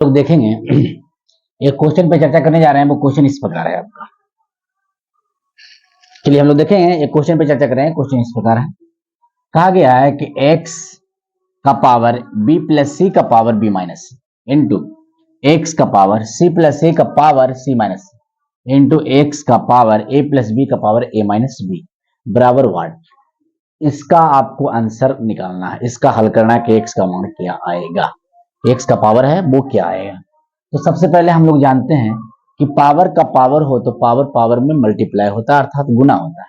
लोग देखेंगे एक क्वेश्चन पे चर्चा करने जा रहे हैं। वो क्वेश्चन इस प्रकार है आपका। चलिए हम लोग देखेंगे एक क्वेश्चन पे चर्चा कर रहे हैं। क्वेश्चन इस प्रकार है, कहा गया है कि x का पावर b प्लस सी का पावर b माइनस सी इंटू एक्स का पावर c प्लस ए का पावर c माइनस सी इंटू एक्स का पावर a प्लस b का पावर a माइनस b बराबर व्हाट। इसका आपको आंसर निकालना है, इसका हल करना है कि x का मान क्या आएगा, x का पावर है वो क्या आएगा। तो सबसे पहले हम लोग जानते हैं कि पावर का पावर हो तो पावर पावर में मल्टीप्लाई होता है, अर्थात गुना होता है।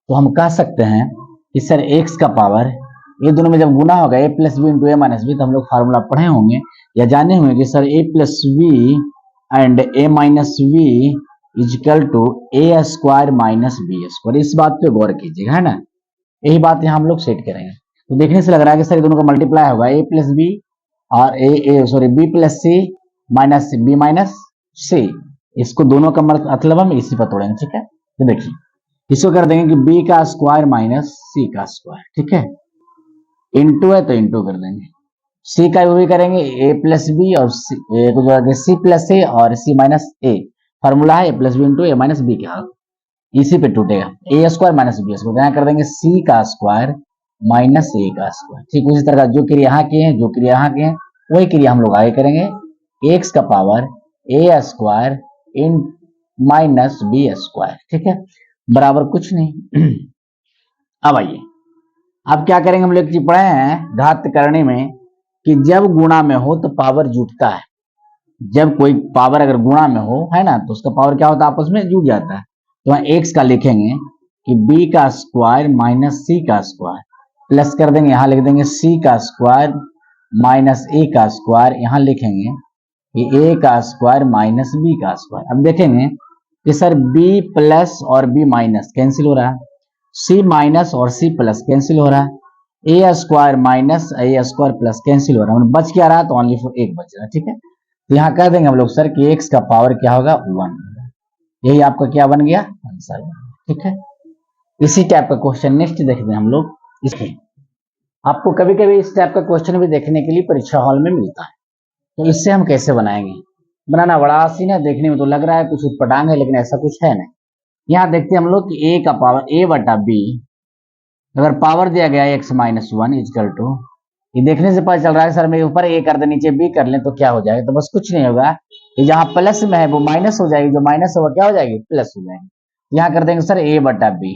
तो हम कह सकते हैं कि सर x का पावर, ये दोनों में जब गुना होगा a plus B into A minus B, तो हम लोग फार्मूला पढ़े होंगे या जाने होंगे कि sir a plus V and A minus V equal to A square minus B square. इस बात पे गौर कीजिएगा, है ना। यही बात यहाँ हम लोग सेट करेंगे। तो देखने से लग रहा है कि सर ये दोनों का मल्टीप्लाई होगा a प्लस बी और बी प्लस सी माइनस बी माइनस सी। इसको दोनों का मतलब हम इसी पर तोड़ेंगे, ठीक है। तो देखिए इसको कर देंगे कि b का स्क्वायर माइनस सी का स्क्वायर, ठीक है। इंटू है तो इंटू कर देंगे, सी का भी करेंगे a प्लस बी और सी प्लस ए और सी माइनस ए। फॉर्मूला है a plus B into A minus B के, इसी पे टूटेगा A square minus B square. यहाँ कर देंगे सी का स्क्वायर माइनस ए का स्क्वायर। ठीक उसी तरह जो क्रिया यहाँ की है, जो क्रिया यहाँ की है, वही क्रिया हम लोग आगे करेंगे। एक्स का पावर ए स्क्वायर इन माइनस बी स्क्वायर, ठीक है, बराबर कुछ नहीं। अब आइए, अब क्या करेंगे, हम लोग पढ़े हैं घात करने में कि जब गुणा में हो तो पावर जुटता है। जब कोई पावर अगर गुणा में हो, है ना, तो उसका पावर क्या होता है, आपस में जुट जाता है। तो वहां एक्स का लिखेंगे कि b का स्क्वायर माइनस सी का स्क्वायर, प्लस कर देंगे, यहां लिख देंगे c का स्क्वायर माइनस a का स्क्वायर, यहां लिखेंगे कि a का स्क्वायर माइनस b का स्क्वायर। अब देखेंगे कि सर b प्लस और b माइनस कैंसिल हो रहा है, c माइनस और c प्लस कैंसिल हो रहा है, a square minus a square plus cancel हो रहा है, बच क्या रहा है, तो ओनली फॉर एक बच रहा है, ठीक है। तो यहाँ कह देंगे हम लोग सर कि x का पावर क्या होगा, 1। यही आपका क्या बन गया, आंसर, ठीक है। इसी टाइप का क्वेश्चन नेक्स्ट देखते हैं हम लोग। इसमें आपको कभी कभी इस टाइप का क्वेश्चन भी देखने के लिए परीक्षा हॉल में मिलता है। तो इससे हम कैसे बनाएंगे, बनाना बड़ा आसान है, देखने में तो लग रहा है कुछ उटपटांग है, लेकिन ऐसा कुछ है नहीं। यहाँ देखते हैं हम लोग कि a का पावर a बटा b, अगर पावर दिया गया x माइनस 1 इजकल टू, ये देखने से पता चल रहा है सर मैं ऊपर a कर दे नीचे b कर लें तो क्या हो जाएगा, तो बस कुछ नहीं होगा, ये जहां प्लस में है वो माइनस हो जाएगी, जो माइनस होगा क्या हो जाएगी, प्लस हो जाएगी। यहाँ कर देंगे सर a बटा b।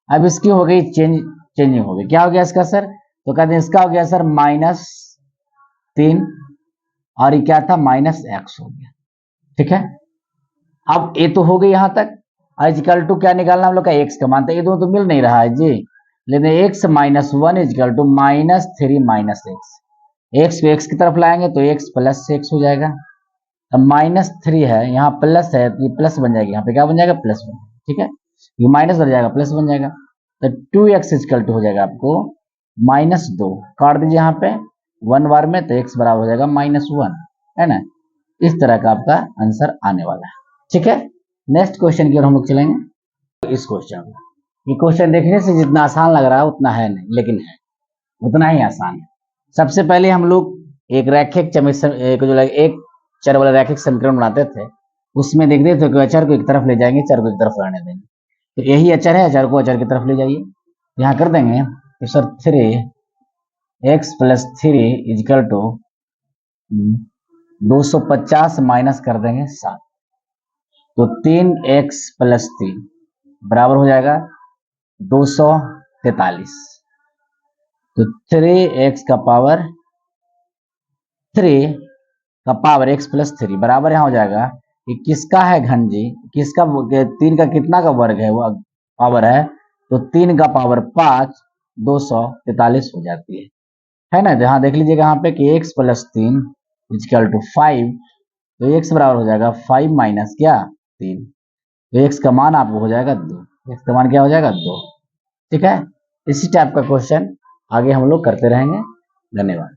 अब इसकी हो गई चेंजिंग हो गई, क्या हो गया इसका सर, तो कहते हैं इसका हो गया सर -3 और ये क्या था -x हो गया, ठीक है। अब a तो हो गई यहां तक, इजकल टू क्या निकालना हम लोग का, x का मानते, ये दोनों तो मिल नहीं रहा है जी, लेकिन x minus 1 equal to -3 minus X को x की तरफ लाएंगे तो x प्लस x हो जाएगा। अब -3 है, यहाँ प्लस है, तो ये प्लस बन जाएगी, यहाँ पे क्या बन जाएगा, प्लस बन जाएगा, ठीक है। ये माइनस बन जाएगा, प्लस बन जाएगा, तो 2x इजकल टू हो जाएगा आपको -2, काट दीजिए यहाँ पे 1 बार में, तो x बराबर हो जाएगा -1, है ना। इस तरह का आपका आंसर आने वाला है, ठीक है। नेक्स्ट क्वेश्चन की ओर हम लोग चलेंगे। इस क्वेश्चन, ये क्वेश्चन देखने से जितना आसान लग रहा है उतना है नहीं, लेकिन है उतना ही आसान है। सबसे पहले हम लोग एक रैखिक एक चर वाला रैखिक समीकरण बनाते थे, उसमें देखते थे कि अचर को एक तरफ ले जाएंगे, चर को एक तरफ रहने देंगे। तो यही अचर है, अचर को अचर की तरफ ले जाइए, यहाँ कर देंगे तो sir 3x plus 3 equal to 250 minus कर देंगे 7, तो 3x प्लस 3 बराबर हो जाएगा 243। तो 3x का पावर 3 का पावर x प्लस 3 बराबर यहाँ हो जाएगा, कि किसका है घन जी, किसका, 3 का कितना का वर्ग है, वो पावर है, तो 3 का पावर 5 243 हो जाती है ना। यहाँ देख लीजिएगा यहाँ पे कि x प्लस 3 इजकल टू 5, तो x बराबर हो जाएगा 5 माइनस क्या 3, तो x का मान आपको हो जाएगा 2, x का मान क्या हो जाएगा 2, ठीक है। इसी टाइप का क्वेश्चन आगे हम लोग करते रहेंगे। धन्यवाद।